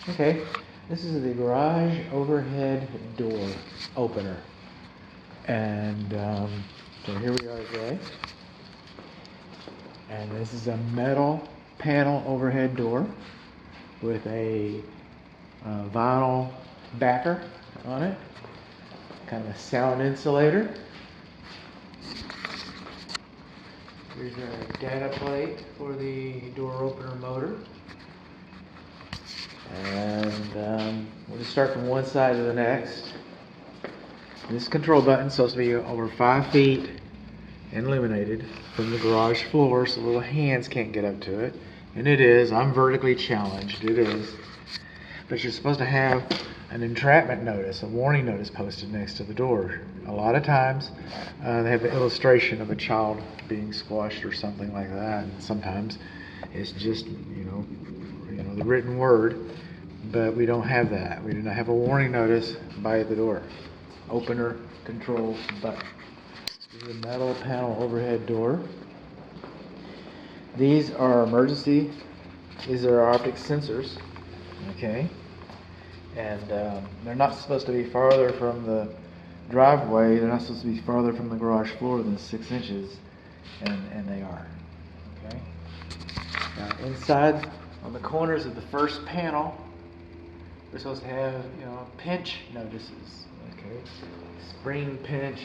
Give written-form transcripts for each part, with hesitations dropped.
Okay, this is the garage overhead door opener. And so here we are today. And this is a metal panel overhead door with a vinyl backer on it, kind of a sound insulator. Here's our data plate for the door opener motor. And we'll just start from one side to the next. This control button is supposed to be over 5 feet and illuminated from the garage floor so little hands can't get up to it. And it is. I'm vertically challenged. It is. But you're supposed to have an entrapment notice, a warning notice posted next to the door. A lot of times they have the illustration of a child being squashed or something like that. And sometimes it's just, the written word. But we don't have that. We do not have a warning notice by the door. Opener control button. This is a metal panel overhead door. These are these are optic sensors, okay? And they're not supposed to be farther from the driveway. They're not supposed to be farther from the garage floor than 6 inches, and they are, okay? Now inside, on the corners of the first panel, we're supposed to have, pinch notices, okay? Spring pinch,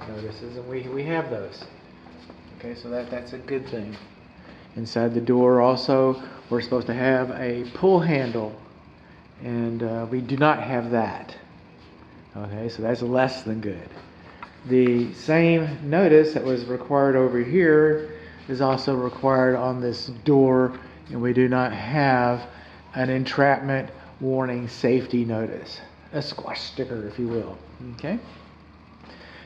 notices, and we have those. Okay, so that's a good thing. Inside the door also, we're supposed to have a pull handle, and we do not have that. Okay, so that's less than good. The same notice that was required over here is also required on this door, and we do not have an entrapment warning safety notice, a squash sticker, if you will. Okay.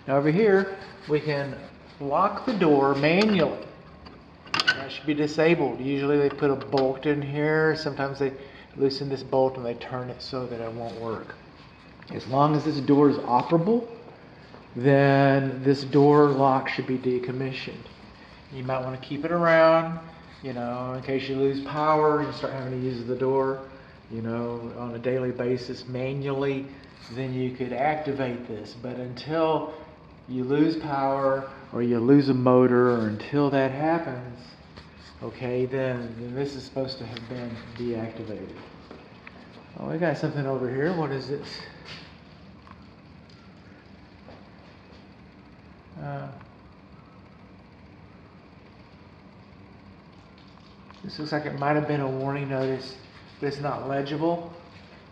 Now over here, we can lock the door manually. That should be disabled. Usually they put a bolt in here. Sometimes they loosen this bolt and they turn it so that it won't work. As long as this door is operable, then this door lock should be decommissioned. You might want to keep it around, in case you lose power and you start having to use the door, on a daily basis manually, then you could activate this. But until you lose power or you lose a motor, or until that happens, okay, then this is supposed to have been deactivated. Oh, we got something over here. What is this? This looks like it might have been a warning notice, but it's not legible.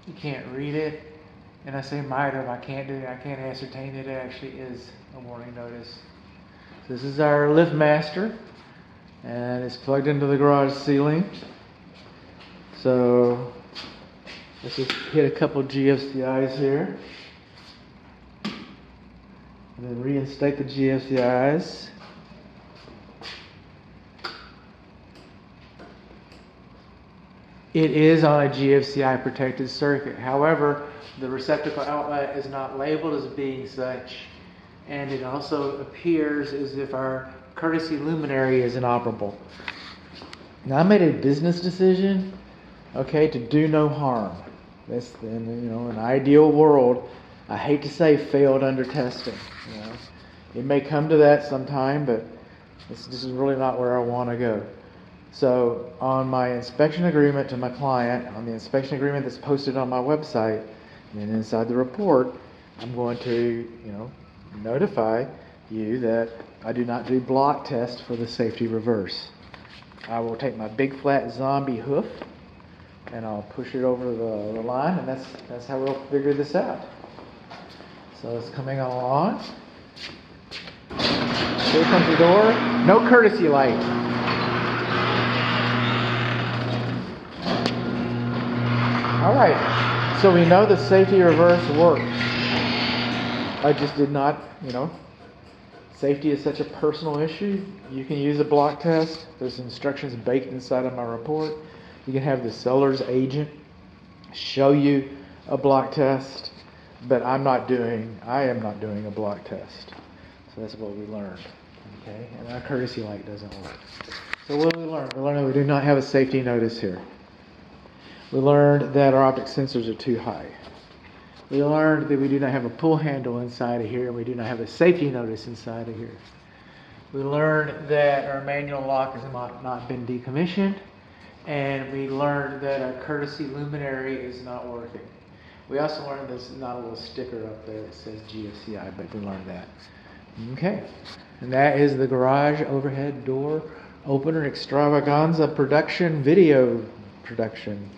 You can't read it. And I say might have, I can't ascertain it actually is a warning notice. So this is our LiftMaster, and it's plugged into the garage ceiling. So let's just hit a couple GFCIs here, and then reinstate the GFCIs. It is on a GFCI protected circuit. However, the receptacle outlet is not labeled as being such, and it also appears as if our courtesy luminary is inoperable. Now, I made a business decision, to do no harm. That's in an ideal world. I hate to say failed under testing. It may come to that sometime, but this is really not where I want to go. So on my inspection agreement to my client, on the inspection agreement that's posted on my website, and inside the report, I'm going to, notify you that I do not do block test for the safety reverse. I will take my big flat zombie hoof and I'll push it over the line, and that's how we'll figure this out. So it's coming along. Here comes the door. No courtesy light. All right, so we know the safety reverse works. I just did not, safety is such a personal issue. You can use a block test. There's instructions baked inside of my report. You can have the seller's agent show you a block test, but I am not doing a block test. So that's what we learned, okay? And our courtesy light doesn't work. So what did we learn? We learned that we do not have a safety notice here. We learned that our optic sensors are too high. We learned that we do not have a pull handle inside of here, and we do not have a safety notice inside of here. We learned that our manual lock has not been decommissioned, and we learned that our courtesy luminary is not working. We also learned there's not a little sticker up there that says GFCI, but we learned that. Okay, and that is the garage overhead door opener extravaganza production video production.